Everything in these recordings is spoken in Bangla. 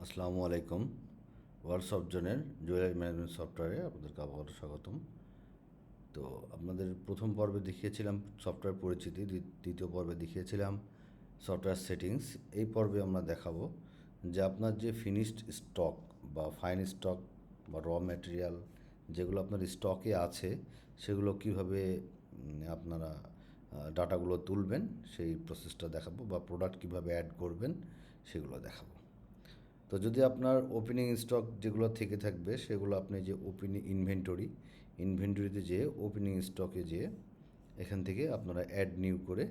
আসসালামু আলাইকুম। ওয়ার্ল্ডসফটজোনের জুয়েলারি ম্যানেজমেন্ট সফটওয়্যারে আপনাদেরকে আবারও স্বাগতম। তো আপনাদের প্রথম পর্বে দেখিয়েছিলাম সফটওয়্যার পরিচিতি, দ্বিতীয় পর্বে দেখিয়েছিলাম সফটওয়্যার সেটিংস। এই পর্বে আমরা দেখাবো যে আপনার যে ফিনিশড স্টক বা ফাইন স্টক বা র ম্যাটেরিয়াল যেগুলো আপনার স্টকে আছে সেগুলো কীভাবে আপনারা ডাটাগুলো তুলবেন সেই প্রসেসটা দেখাবো, বা প্রোডাক্ট কীভাবে অ্যাড করবেন সেগুলো দেখাবো। তো যদি আপনার ওপেনিং স্টক যেগুলো থেকে থাকবে সেগুলো আপনি যে ওপেনিং ইনভেন্টরিতে যেয়ে ওপেনিং স্টকে যেয়ে এখান থেকে আপনারা অ্যাড নিউ করে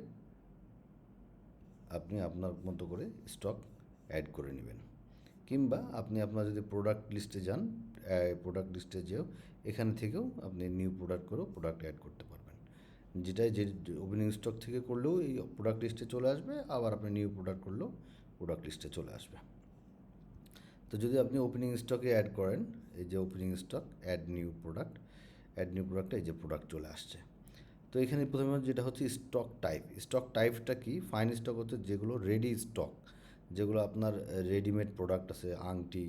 আপনি আপনার মতো করে স্টক অ্যাড করে নেবেন। কিংবা আপনি আপনার যদি প্রোডাক্ট লিস্টে যান, প্রোডাক্ট লিস্টে যেও এখান থেকেও আপনি নিউ প্রোডাক্ট করেও প্রোডাক্ট অ্যাড করতে পারবেন। যেটাই যে ওপেনিং স্টক থেকে করলেও এই প্রোডাক্ট লিস্টে চলে আসবে, আবার আপনি নিউ প্রোডাক্ট করলেও প্রোডাক্ট লিস্টে চলে আসবে। তো যদি আপনি ওপেনিং স্টকে অ্যাড করেন, এই যে ওপেনিং স্টক অ্যাড নিউ প্রোডাক্টে এই যে প্রোডাক্ট চলে আসছে। তো এখানে প্রথমে যেটা হচ্ছে স্টক টাইপটা কি? ফাইন স্টক হচ্ছে যেগুলো রেডি স্টক, যেগুলো আপনার রেডিমেড প্রোডাক্ট আছে, আংটি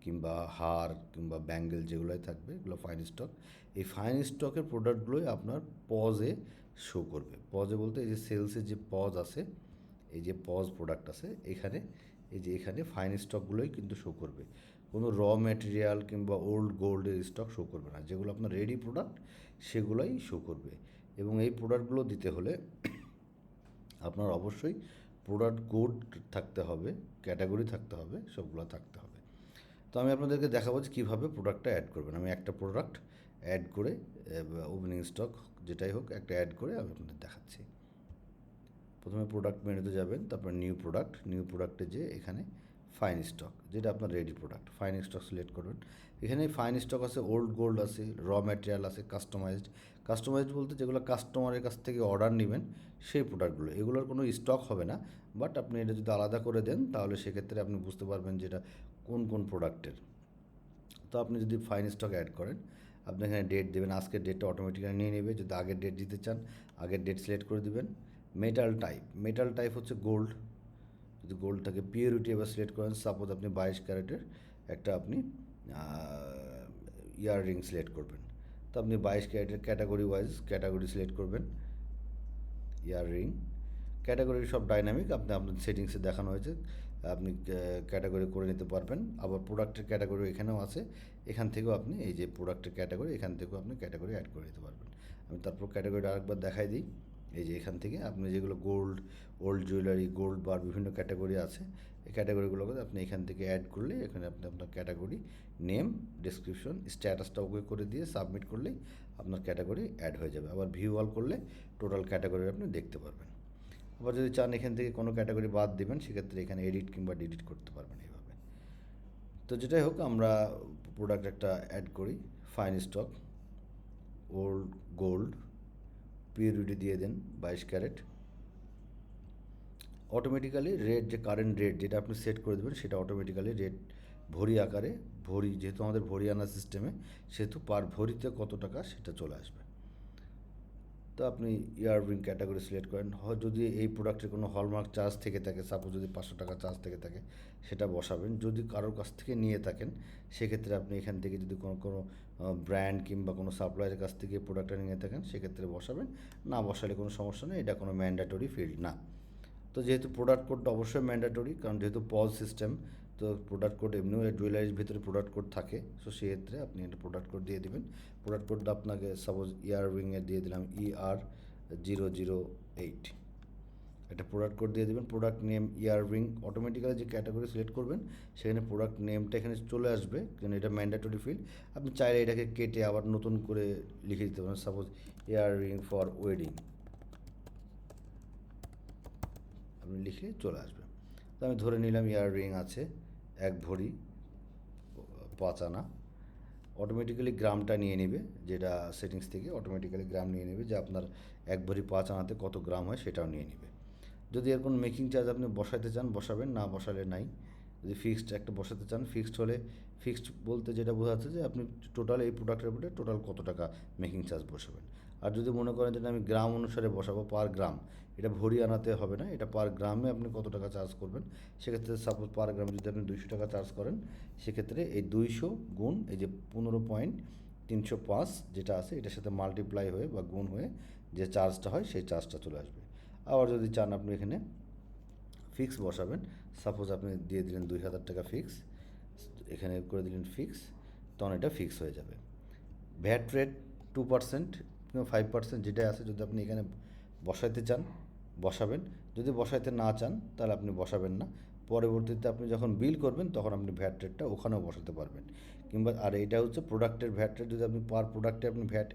কিংবা হার কিংবা ব্যাঙ্গেল যেগুলোই থাকবে এগুলো ফাইন স্টক। এই ফাইন স্টকের প্রোডাক্টগুলোই আপনার পজে শো করবে। পজে বলতে এই যে সেলসের যে পজ আছে, এই যে পজ প্রোডাক্ট আছে এখানে, এই যে এখানে ফাইন স্টকগুলোই কিন্তু শো করবে। কোনো র ম্যাটেরিয়াল কিংবা ওল্ড গোল্ডের স্টক শো করবে না। যেগুলো আপনার রেডি প্রোডাক্ট সেগুলোই শো করবে। এবং এই প্রোডাক্টগুলো দিতে হলে আপনার অবশ্যই প্রোডাক্ট কোড থাকতে হবে, ক্যাটাগরি থাকতে হবে, সবগুলো থাকতে হবে। তো আমি আপনাদেরকে দেখাবো যে কীভাবে প্রোডাক্টটা অ্যাড করবেন। আমি একটা প্রোডাক্ট অ্যাড করে ওপেনিং স্টক যেটাই হোক একটা অ্যাড করে আমি আপনাদের দেখাচ্ছি। প্রথমে প্রোডাক্ট মেনুতে যাবেন, তারপর নিউ প্রোডাক্টে যেয়ে এখানে ফাইন স্টক, যেটা আপনার ready product, fine stock select করবেন। এখানে ফাইন স্টক আছে, ওল্ড গোল্ড আছে, র ম্যাটেরিয়াল আছে, কাস্টমাইজড বলতে যেগুলো কাস্টমারের কাছ থেকে অর্ডার নেবেন সেই প্রোডাক্টগুলো। এগুলোর কোনো স্টক হবে না, বাট আপনি এটা যদি আলাদা করে দেন তাহলে সেক্ষেত্রে আপনি বুঝতে পারবেন যে এটা কোন প্রোডাক্টের। তো আপনি যদি ফাইন স্টক অ্যাড করেন, আপনি এখানে ডেট দেবেন, আজকের ডেটটা অটোমেটিক্যালি নিয়ে নেবে। যদি আগের ডেট দিতে চান আগের ডেট সিলেক্ট করে দিবেন। মেটাল টাইপ হচ্ছে গোল্ড, যদি গোল্ড থাকে। পিওরিটি এবার সিলেক্ট করেন, সাপোজ আপনি 22 ক্যারেটের একটা আপনি ইয়াররিং সিলেক্ট করবেন। তো আপনি 22 ক্যারেটের ক্যাটাগরি সিলেক্ট করবেন। ইয়াররিং ক্যাটাগরি সব ডাইনামিক, আপনার সেটিংসে দেখানো হয়েছে, আপনি ক্যাটাগরি করে নিতে পারবেন। আবার প্রোডাক্টের ক্যাটাগরি এখানেও আছে, এখান থেকেও আপনি এই যে প্রোডাক্টের ক্যাটাগরি, এখান থেকেও আপনি ক্যাটাগরি অ্যাড করে নিতে পারবেন। আমি তারপর ক্যাটাগরিটা আরেকবার দেখাই দিই। এই যে এখান থেকে আপনি যেগুলো ওল্ড জুয়েলারি, গোল্ড বার বিভিন্ন ক্যাটাগরি আছে, এই ক্যাটাগরিগুলোকে আপনি এখান থেকে অ্যাড করলে এখানে আপনি আপনার ক্যাটাগরি নেম, ডেসক্রিপশন, স্ট্যাটাসটা ওকে করে দিয়ে সাবমিট করলেই আপনার ক্যাটাগরি অ্যাড হয়ে যাবে। আবার ভিউ অল করলে টোটাল ক্যাটাগরি আপনি দেখতে পারবেন। আবার যদি চান এখান থেকে কোনো ক্যাটাগরি বাদ দেবেন, সেক্ষেত্রে এখানে এডিট কিংবা ডিলিট করতে পারবেন এইভাবে। তো যেটাই হোক, আমরা প্রোডাক্ট একটা অ্যাড করি। Fine stock, old gold, purity দিয়ে দেন 22 ক্যারেট। অটোমেটিক্যালি রেট, যে কারেন্ট রেট যেটা আপনি সেট করে দেবেন সেটা অটোমেটিক্যালি রেট ভরি আকারে, যেহেতু আমাদের ভরি আনা সিস্টেমে, সেহেতু পার ভরিতে কত টাকা সেটা চলে আসবে। তো আপনি ইয়াররিং ক্যাটাগরি সিলেক্ট করেন। যদি এই প্রোডাক্টের কোনো হলমার্ক চার্জ থেকে থাকে, সাপোজ যদি 500 টাকা চার্জ থেকে থাকে সেটা বসাবেন। যদি কারোর কাছ থেকে নিয়ে থাকেন সেক্ষেত্রে আপনি এখান থেকে যদি কোনো ব্র্যান্ড কিংবা কোনো সাপ্লায়ারের কাছ থেকে প্রোডাক্টটা নিয়ে থাকেন সেক্ষেত্রে বসাবেন, না বসালে কোনো সমস্যা নেই, এটা কোনো ম্যান্ডেটরি ফিল্ড না। তো যেহেতু প্রোডাক্ট কোডটা অবশ্যই ম্যান্ডেটরি, কারণ যেহেতু পজ সিস্টেম, তো প্রোডাক্ট কোড এমনিও জুয়েলারির ভিতরে প্রোডাক্ট কোড থাকে, সো সেক্ষেত্রে আপনি একটা প্রোডাক্ট কোড দিয়ে দেবেন। প্রোডাক্ট কোডটা আপনাকে সাপোজ ইয়াররিংয়ে দিয়ে দিলাম ER008, একটা প্রোডাক্ট কোড দিয়ে দেবেন। প্রোডাক্ট নেম ইয়াররিং, অটোমেটিক্যালি যে ক্যাটাগরি সিলেক্ট করবেন সেখানে প্রোডাক্ট নেমটা এখানে চলে আসবে, কারণ এটা ম্যান্ডেটরি ফিল্ড। আপনি চাইলে এটাকে কেটে আবার নতুন করে লিখে দিতে পারেন, সাপোজ ইয়াররিং ফর ওয়েডিং আপনি লিখে চলে আসবে। তো আমি ধরে নিলাম ইয়াররিং আছে 1 ভরি 5 আনা। অটোমেটিক্যালি গ্রামটা নিয়ে নেবে, যেটা সেটিংস থেকে অটোমেটিক্যালি গ্রাম নিয়ে নেবে, যে আপনার 1 ভরি 5 আনাতে কত গ্রাম হয় সেটাও নিয়ে নেবে। যদি এর কোনো মেকিং চার্জ আপনি বসাতে চান বসাবেন, না বসালে নাই। যদি ফিক্সড একটা বসাতে চান, ফিক্সড বলতে যেটা বোঝাচ্ছে যে আপনি টোটাল এই প্রোডাক্টের উপরে টোটাল কত টাকা মেকিং চার্জ বসাবেন। আর যদি মনে করেন যে আমি গ্রাম অনুসারে বসাবো, পার গ্রাম, এটা ভরি আনাতে হবে না, এটা পার গ্রামে আপনি কত টাকা চার্জ করবেন, সেক্ষেত্রে সাপোজ পার গ্রামে যদি আপনি 200 টাকা চার্জ করেন, সেক্ষেত্রে এই 200 গুণ এই যে 15.305 যেটা আছে এটার সাথে মাল্টিপ্লাই হয়ে বা গুণ হয়ে যে চার্জটা হয় সেই চার্জটা চলে আসবে। আবার যদি চান আপনি এখানে ফিক্স বসাবেন, সাপোজ আপনি দিয়ে দিলেন 2000 টাকা ফিক্স, এখানে করে দিলেন ফিক্স, তখন এটা ফিক্স হয়ে যাবে। ভ্যাট রেট 2% কিংবা 5% যেটাই আছে, যদি আপনি এখানে বসাইতে চান বসাবেন, যদি বসাইতে না চান তাহলে আপনি বসাবেন না। পরবর্তীতে আপনি যখন বিল করবেন তখন আপনি ভ্যাট রেটটা ওখানেও বসাতে পারবেন। কিংবা আর এটা হচ্ছে প্রোডাক্টের ভ্যাট রেট, যদি আপনি পার প্রোডাক্টে আপনি ভ্যাট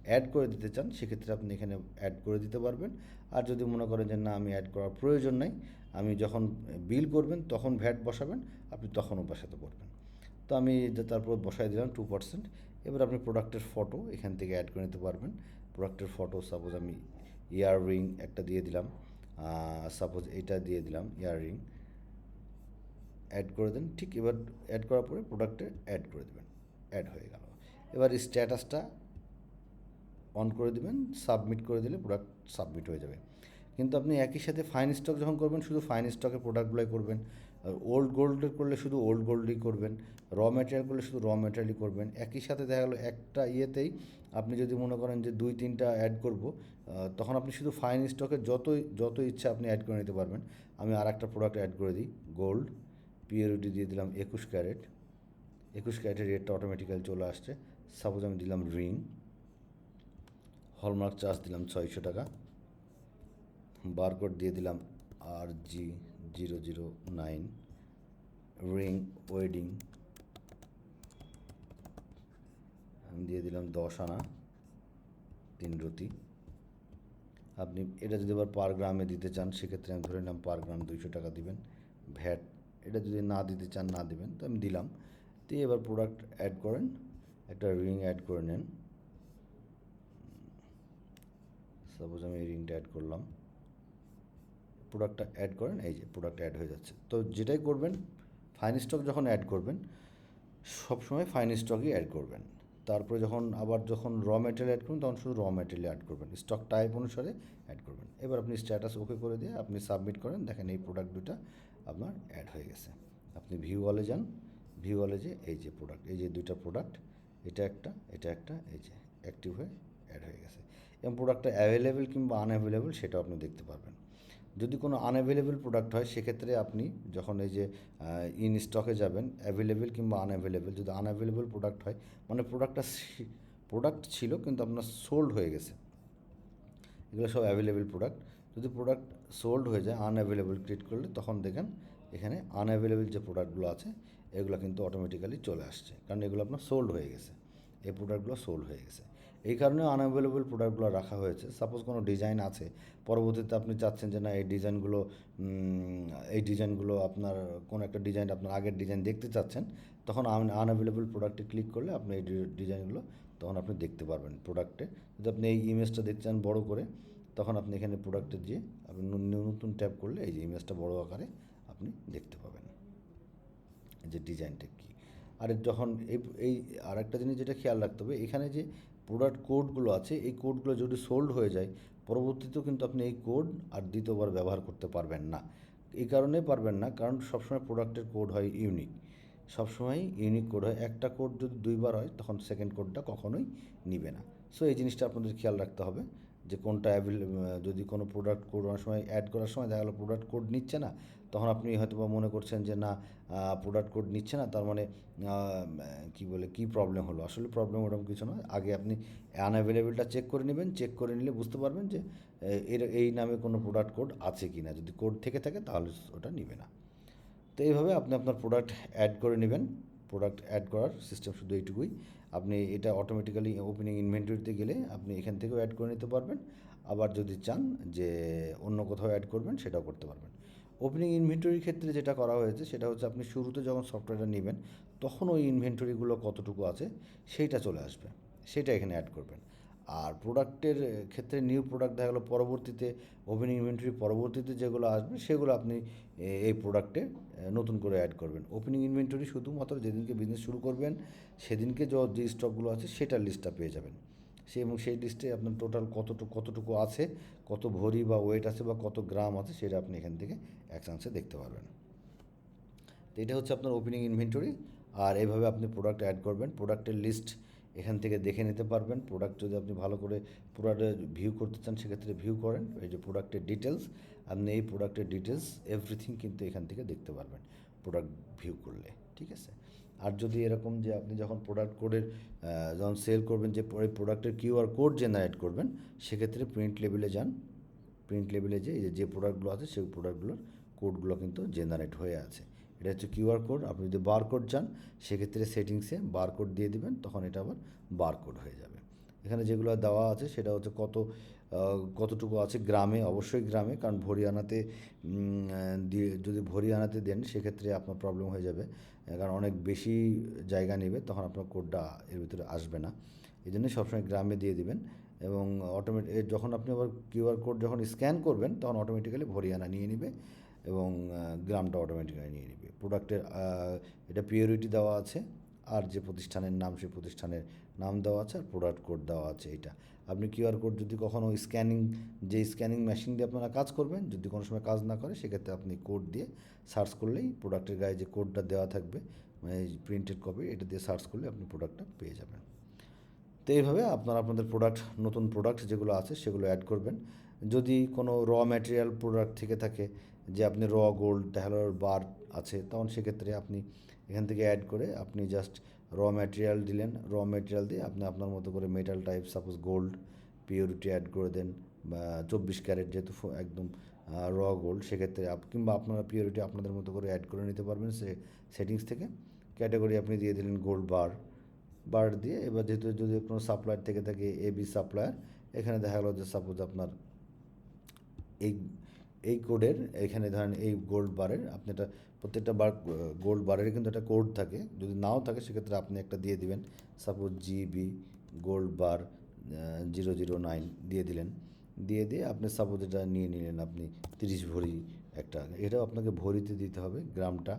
অ্যাড করে দিতে চান সেক্ষেত্রে আপনি এখানে অ্যাড করে দিতে পারবেন। আর যদি মনে করেন যে না আমি অ্যাড করার প্রয়োজন নাই, আমি যখন বিল করবেন তখন ভ্যাট বসাবেন, আপনি তখনও বসাতে পারবেন। তো আমি তারপর বসাই দিলাম 2%। এবার আপনি প্রোডাক্টের ফটো এখান থেকে অ্যাড করে নিতে পারবেন। প্রোডাক্টের ফটো সাপোজ আমি ইয়াররিং একটা দিয়ে দিলাম, সাপোজ এটা দিয়ে দিলাম ইয়াররিং, অ্যাড করে দেন। ঠিক এবার অ্যাড করার পরে প্রোডাক্টে অ্যাড করে দেবেন, অ্যাড হয়ে গেল। এবার স্ট্যাটাসটা অন করে দেবেন, সাবমিট করে দিলে প্রোডাক্ট সাবমিট হয়ে যাবে। কিন্তু আপনি একই সাথে ফাইন স্টক যখন করবেন শুধু ফাইন স্টকের প্রোডাক্টগুলোই করবেন, আর ওল্ড গোল্ডের করলে শুধু ওল্ড গোল্ডই করবেন, র ম্যাটেরিয়াল করলে শুধু র ম্যাটেরিয়ালই করবেন। একই সাথে দেখা গেলো একটা ইয়েতেই আপনি যদি মনে করেন যে 2-3টা অ্যাড করব, তখন আপনি শুধু ফাইন স্টকের যত ইচ্ছা আপনি অ্যাড করে নিতে পারবেন। আমি আর একটা প্রোডাক্ট অ্যাড করে দিই, গোল্ড পিওরিটি দিয়ে দিলাম 21 ক্যারেট, 21 ক্যারেটের রেটটা অটোমেটিক্যালি চলে আসছে। সাপোজ আমি দিলাম রিং, হলমার্ক চার্জ দিলাম 600 টাকা, বারকোড দিয়ে দিলাম RG009, রিং ওয়েডিং আমি দিয়ে দিলাম 10 আনা 3 রতি। আপনি এটা যদি আবার পার গ্রামে দিতে চান সেক্ষেত্রে আমি ধরে নিলাম পার গ্রাম 200 টাকা দিবেন। ভ্যাট এটা যদি না দিতে চান না দিবেন, তো আমি দিলাম। দিয়ে এবার প্রোডাক্ট অ্যাড করেন, একটা রিং অ্যাড করে নেন। সাপোজ আমি এই রিংটা অ্যাড করলাম, প্রোডাক্টটা অ্যাড করেন, এই যে প্রোডাক্ট অ্যাড হয়ে যাচ্ছে। তো যেটাই করবেন ফাইন স্টক যখন অ্যাড করবেন সবসময় ফাইন স্টকই অ্যাড করবেন। তারপরে যখন র ম্যাটেরিয়াল অ্যাড করবেন তখন শুধু র ম্যাটেরিয়াল অ্যাড করবেন, স্টক টাইপ অনুসারে অ্যাড করবেন। এবার আপনি স্ট্যাটাস ওকে করে দিয়ে আপনি সাবমিট করেন, দেখেন এই প্রোডাক্ট দুটা আপনার অ্যাড হয়ে গেছে। আপনি ভিউ ওয়ালে যান, ভিউ ওয়ালে যে এই যে প্রোডাক্ট, এই যে দুইটা প্রোডাক্ট, এটা একটা এই যে অ্যাক্টিভ হয়ে অ্যাড হয়ে গেছে। এবং প্রোডাক্টটা অ্যাভেলেবেল কিংবা আনঅ্যাভেলেবেল সেটাও আপনি দেখতে পারবেন। যদি কোনো আনঅ্যাভেলেবেল প্রোডাক্ট হয় সেক্ষেত্রে আপনি যখন এই যে ইন স্টকে যাবেন, অ্যাভেলেবেল কিংবা আনঅ্যাভেলেবেল, যদি আনঅ্যাভেলেবেল প্রোডাক্ট হয় মানে প্রোডাক্ট ছিল কিন্তু আপনার সোল্ড হয়ে গেছে, এগুলো সব অ্যাভেলেবেল প্রোডাক্ট। যদি প্রোডাক্ট সোল্ড হয়ে যায় আনঅ্যাভেলেবেল ক্রিয়েট করলে তখন দেখেন এখানে আনঅ্যাভেলেবেল যে প্রোডাক্টগুলো আছে এগুলো কিন্তু অটোমেটিক্যালি চলে আসছে, কারণ এগুলো আপনার সোল্ড হয়ে গেছে, এই প্রোডাক্টগুলো সোল্ড হয়ে গেছে। এই কারণে আনঅ্যাভেলেবল প্রোডাক্টগুলো রাখা হয়েছে। সাপোজ কোনো ডিজাইন আছে, পরবর্তীতে আপনি চাচ্ছেন যে না এই ডিজাইনগুলো আপনার কোনো একটা ডিজাইন আপনার আগের ডিজাইন দেখতে চাচ্ছেন, তখন আনঅ্যাভেলেবল প্রোডাক্টে ক্লিক করলে আপনি এই ডিজাইনগুলো তখন আপনি দেখতে পারবেন প্রোডাক্টে। যদি আপনি এই ইমেজটা দেখতে চান বড়ো করে, তখন আপনি এখানে প্রোডাক্টে দিয়ে আপনি নতুন ট্যাপ করলে এই যে ইমেজটা বড়ো আকারে আপনি দেখতে পাবেন যে ডিজাইনটা কী। আর যখন এই আর একটা জিনিস যেটা খেয়াল রাখতে হবে, এখানে যে প্রোডাক্ট কোডগুলো আছে এই কোডগুলো যদি সোল্ড হয়ে যায় পরবর্তীতেও কিন্তু আপনি এই কোড আর দ্বিতীয়বার ব্যবহার করতে পারবেন না। এই কারণে পারবেন না কারণ সবসময় প্রোডাক্টের কোড হয় ইউনিক, সবসময় ইউনিক কোড হয়। একটা কোড যদি দুইবার হয় তখন সেকেন্ড কোডটা কখনোই নিবে না। সো এই জিনিসটা আপনাদের খেয়াল রাখতে হবে যে কোনটা যদি কোনো প্রোডাক্ট কোড অনেক সময় অ্যাড করার সময় দেখা গেলো প্রোডাক্ট কোড নিচ্ছে না, তখন আপনি হয়তো বা মনে করছেন যে না প্রোডাক্ট কোড নিচ্ছে না, তার মানে কী প্রবলেম হলো। আসলে প্রবলেম ওরকম কিছু নয়, আগে আপনি আনঅ্যাভেলেবেলটা চেক করে নেবেন, চেক করে নিলে বুঝতে পারবেন যে এই নামে কোনো প্রোডাক্ট কোড আছে কি না। যদি কোড থেকে থাকে তাহলে ওটা নিবে না। তো এইভাবে আপনি আপনার প্রোডাক্ট অ্যাড করে নেবেন। প্রোডাক্ট অ্যাড করার সিস্টেম শুধু এইটুকুই। আপনি এটা অটোমেটিক্যালি ওপেনিং ইনভেন্টরিতে গেলে আপনি এখান থেকেও অ্যাড করে নিতে পারবেন, আবার যদি চান যে অন্য কোথাও অ্যাড করবেন সেটাও করতে পারবেন। ওপেনিং ইনভেন্টরির ক্ষেত্রে যেটা করা হয়েছে সেটা হচ্ছে আপনি শুরুতে যখন সফটওয়্যারটা নেবেন তখন ওই ইনভেন্টরিগুলো কতটুকু আছে সেইটা চলে আসবে, সেটা এখানে অ্যাড করবেন। আর প্রোডাক্টের ক্ষেত্রে নিউ প্রোডাক্ট দেখা গেলো পরবর্তীতে ওপেনিং ইনভেন্টরি পরবর্তীতে যেগুলো আসবে সেগুলো আপনি এই প্রোডাক্টে নতুন করে অ্যাড করবেন। ওপেনিং ইনভেন্টরি শুধুমাত্র যেদিনকে বিজনেস শুরু করবেন সেদিনকে যে স্টকগুলো আছে সেটার লিস্টটা পেয়ে যাবেন, এবং সেই লিস্টে আপনার টোটাল কতটুকু আছে, কত ভরি বা ওয়েট আছে বা কত গ্রাম আছে, সেটা আপনি এখান থেকে এক চান্সে দেখতে পারবেন। তো এটা হচ্ছে আপনার ওপেনিং ইনভেন্টরি। আর এইভাবে আপনি প্রোডাক্ট অ্যাড করবেন। প্রোডাক্টের লিস্ট এখান থেকে দেখে নিতে পারবেন। প্রোডাক্ট যদি আপনি ভালো করে প্রোডাক্টের ভিউ করতে চান, সেক্ষেত্রে ভিউ করেন। এই যে প্রোডাক্টের ডিটেলস, আপনি এই প্রোডাক্টের ডিটেলস এভরিথিং কিন্তু এখান থেকে দেখতে পারবেন প্রোডাক্ট ভিউ করলে, ঠিক আছে। আর যদি এরকম যে আপনি যখন প্রোডাক্ট কোডের যখন সেল করবেন, যে ওই প্রোডাক্টের কিউআর কোড জেনারেট করবেন, সেক্ষেত্রে প্রিন্ট লেভেলে যান। প্রিন্ট লেভেলে যে প্রোডাক্টগুলো আছে সেই প্রোডাক্টগুলোর কোডগুলো কিন্তু জেনারেট হয়ে আছে। এটা হচ্ছে কিউআর কোড। আপনি যদি বার কোড চান, সেক্ষেত্রে সেটিংসে বার কোড দিয়ে দিবেন, তখন এটা আবার বার কোড হয়ে যাবে। এখানে যেগুলো দেওয়া আছে সেটা হচ্ছে কতটুকু আছে গ্রামে, অবশ্যই গ্রামে, কারণ ভরি আনাতে দিয়ে যদি ভরি আনাতে দেন, সেক্ষেত্রে আপনার প্রবলেম হয়ে যাবে, কারণ অনেক বেশি জায়গা নেবে, তখন আপনার কোডটা এর ভিতরে আসবে না। এই জন্য সবসময় গ্রামে দিয়ে দিবেন। এবং যখন আপনি আবার কিউআর কোড যখন স্ক্যান করবেন, তখন অটোমেটিক্যালি ভরিয়ানা নিয়ে নেবে এবং গ্রামটা অটোমেটিক্যালি নিয়ে নেবে। প্রোডাক্টের এটা পিওরিটি দেওয়া আছে, আর যে প্রতিষ্ঠানের নাম সেই প্রতিষ্ঠানের নাম দেওয়া আছে, আর প্রোডাক্ট কোড দেওয়া আছে। এইটা আপনি কিউআর কোড যদি কখনও স্ক্যানিং মেশিন দিয়ে আপনারা কাজ করবেন, যদি কোনো সময় কাজ না করে, সেক্ষেত্রে আপনি কোড দিয়ে সার্চ করলেই প্রোডাক্টের গায়ে যে কোডটা দেওয়া থাকবে, মানে প্রিন্টেড কপি, এটা দিয়ে সার্চ করলে আপনি প্রোডাক্টটা পেয়ে যাবেন। তো এইভাবে আপনারা আপনাদের নতুন প্রোডাক্ট যেগুলো আছে সেগুলো অ্যাড করবেন। যদি কোনো ম্যাটেরিয়াল প্রোডাক্ট থেকে থাকে, যে আপনি গোল্ড তাহলে বার আছে, তখন সেক্ষেত্রে আপনি এখান থেকে অ্যাড করে আপনি জাস্ট ম্যাটেরিয়াল দিলেন। ম্যাটেরিয়াল দিয়ে আপনি আপনার মতো করে metal type, suppose gold purity add করে দেন, বা 24 ক্যারেট যেহেতু একদম গোল্ড, সেক্ষেত্রে কিংবা আপনারা পিওরিটি আপনাদের মতো করে অ্যাড করে নিতে পারবেন সেটিংস থেকে। ক্যাটাগরি আপনি দিয়ে দিলেন গোল্ড বার দিয়ে। এবার যেহেতু যদি কোনো সাপ্লায়ার থেকে থাকে, এবি সাপ্লায়ার, এখানে দেখা গেলো যে সাপোজ আপনার এই কোডের এখানে ধরেন এই গোল্ড বারের আপনি একটা প্রত্যেকটা গোল্ড বারের কিন্তু একটা কোড থাকে। যদি নাও থাকে, সেক্ষেত্রে আপনি একটা দিয়ে দিবেন, সাপোজ জিবি গোল্ড বার 009 দিয়ে দিলেন। দিয়ে আপনি সাপোজ এটা নিয়ে নিলেন আপনি 30 ভরি একটা, এটাও আপনাকে ভরিতে দিতে হবে, গ্রামটা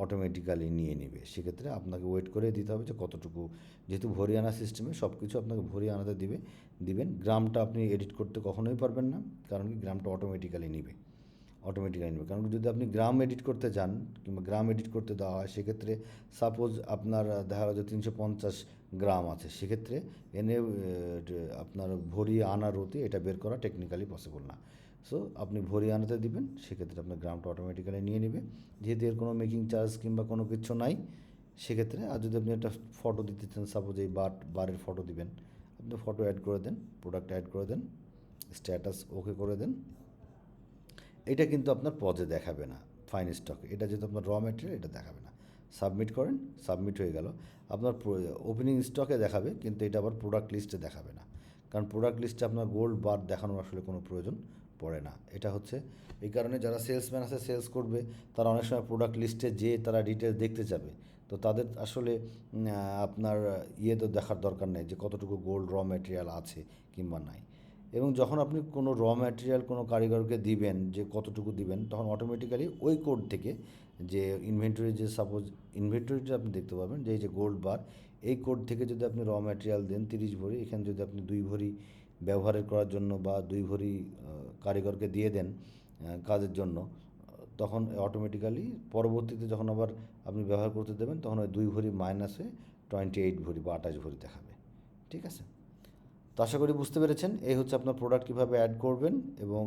অটোমেটিক্যালি নিয়ে নেবে। সেক্ষেত্রে আপনাকে ওয়েট করে দিতে হবে যে কতটুকু, যেহেতু ভরি আনা সিস্টেমে সব কিছু আপনাকে ভরি আনাতে দিবেন। গ্রামটা আপনি এডিট করতে কখনোই পারবেন না, কারণ কি গ্রামটা অটোমেটিক্যালি নেবে। কারণ যদি আপনি গ্রাম এডিট করতে যান কিংবা গ্রাম এডিট করতে দেওয়া হয়, সেক্ষেত্রে সাপোজ আপনার দেখা গেলো যে 350 গ্রাম আছে, সেক্ষেত্রে এনে আপনার ভরি আনার রতি এটা বের করা টেকনিক্যালি পসিবল না। সো আপনি ভরি আনাতে দিবেন, সেক্ষেত্রে আপনার গ্রামটা অটোমেটিক্যালি নিয়ে নেবে, যেহেতু এর কোনো মেকিং চার্জ কিংবা কোনো কিছু নাই সেক্ষেত্রে। আর যদি আপনি একটা ফটো দিতে চান, সাপোজ এই বারের ফটো দিবেন, আপনি ফটো অ্যাড করে দেন, প্রোডাক্ট অ্যাড করে দেন, স্ট্যাটাস ওকে করে দেন। এটা কিন্তু আপনার পজে দেখাবে না, ফাইন স্টকে, এটা যেহেতু আপনার ম্যাটেরিয়াল, এটা দেখাবে না। সাবমিট করেন, সাবমিট হয়ে গেল। আপনার ওপেনিং স্টকে দেখাবে, কিন্তু এটা আবার প্রোডাক্ট লিস্টে দেখাবে না, কারণ প্রোডাক্ট লিস্টে আপনার গোল্ড বার দেখানোর আসলে কোনো প্রয়োজন পড়ে না। এটা হচ্ছে এই কারণে যারা সেলসম্যান আছে, সেলস করবে, তারা অনেক সময় প্রোডাক্ট লিস্টে যেয়ে তারা ডিটেলস দেখতে যাবে, তো তাদের আসলে আপনার তো দেখার দরকার নেই যে কতটুকু গোল্ড ম্যাটেরিয়াল আছে কিংবা নাই। এবং যখন আপনি কোনো ম্যাটেরিয়াল কোনো কারিগরকে দিবেন, যে কতটুকু দিবেন, তখন অটোমেটিক্যালি ওই কোড থেকে যে ইনভেন্টরি, যে সাপোজ ইনভেন্টরিটা আপনি দেখতে পাবেন যে এই যে গোল্ড বার, এই কোড থেকে যদি আপনি ম্যাটেরিয়াল দেন 30 ভরি, এখানে যদি আপনি 2 ভরি ব্যবহারের করার জন্য বা 2 ভরি কারিগরকে দিয়ে দেন কাজের জন্য, তখন অটোমেটিক্যালি পরবর্তীতে যখন আবার আপনি ব্যবহার করতে দেবেন, তখন ওই 2 ভরি মাইনাসে 28 ভরি বা 28 ভরি দেখাবে, ঠিক আছে। তো আশা করি বুঝতে পেরেছেন। এই হচ্ছে আপনার প্রোডাক্ট কীভাবে অ্যাড করবেন, এবং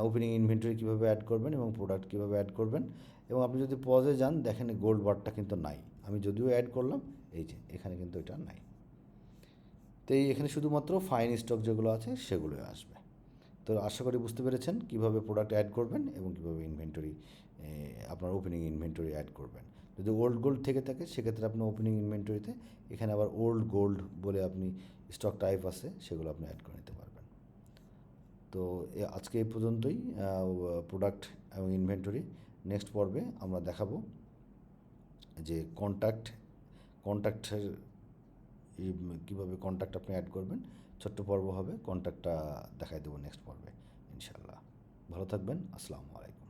ওপেনিং ইনভেন্টরি কীভাবে অ্যাড করবেন, এবং প্রোডাক্ট কীভাবে অ্যাড করবেন। এবং আপনি যদি পজে যান, দেখেন গোল্ড বারটা কিন্তু নাই, আমি যদিও অ্যাড করলাম, এই যে এখানে কিন্তু এটা নাই। তো এখানে শুধুমাত্র ফাইন স্টক যেগুলো আছে সেগুলোই আসবে। তো আশা করি বুঝতে পেরেছেন কীভাবে প্রোডাক্ট অ্যাড করবেন এবং কীভাবে আপনার ওপেনিং ইনভেন্টরি অ্যাড করবেন। যদি ওল্ড গোল্ড থেকে থাকে, সেক্ষেত্রে আপনি ওপেনিং ইনভেন্টরিতে এখানে আবার ওল্ড গোল্ড বলে আপনি স্টক টাইপ আছে, সেগুলো আপনি অ্যাড করে নিতে পারবেন। তো আজকে এই পর্যন্তই প্রোডাক্ট এবং ইনভেন্টরি। নেক্সট পর্বে আমরা দেখাবো যে কন্ট্যাক্টের কীভাবে কন্ট্যাক্ট আপনি অ্যাড করবেন। ছোট্ট পর্ব হবে, কন্ট্যাক্টটা দেখাই দেবো নেক্সট পর্বে ইনশাআল্লাহ। ভালো থাকবেন, আসসালামু আলাইকুম।